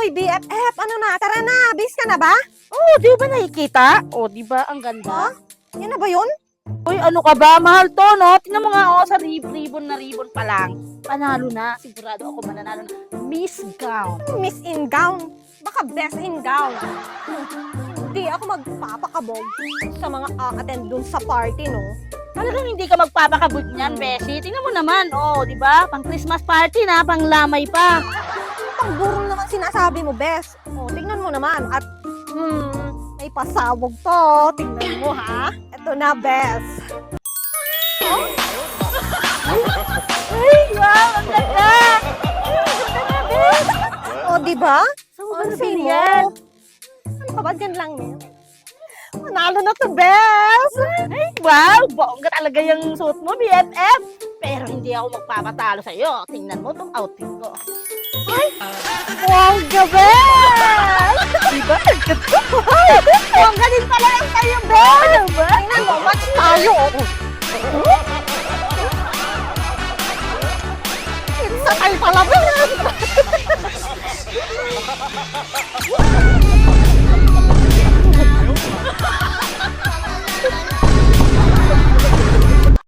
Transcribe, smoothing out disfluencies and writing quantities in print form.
Uy, BFF, ano na? Tara na, bis ka na ba? Oh, di ba nakikita? Oh, di ba ang ganda? Yan na ba yun? Uy, ano ka ba? Mahal to, no? Tingnan mo nga, oh, sa ribbon na ribbon pa lang. Panalo na. Sigurado ako mananalo na. Miss Gown. Miss in gown. Baka best in gown. Hindi ako magpapakabog sa mga attend dun sa party, no? Talagang hindi ka magpapakabot niyan, Beshi. Tingnan mo naman, oh, di ba? Pang Christmas party na, pang lamay pa. Pangburong naman sinasabi mo, best. O, tingnan mo naman. At, may pasabog to. Tingnan mo, ha? Ito na, best. Ay, wow, ang ganda! O, di ba? Saan mo O, ba say nabili mo. yan? Ano ka ba? Diyan lang yan. Manalo na to, best. Ay, wow, bongga talaga yung suit mo, BFF. Pero hindi ako magpapatalo sa'yo. Tingnan mo tong outfit ko. Bongga, best. Diba? Bongga din pala yung sa'yo, best! Ano ba? Tingnan mo, match tayo. It's a tayo pala, best.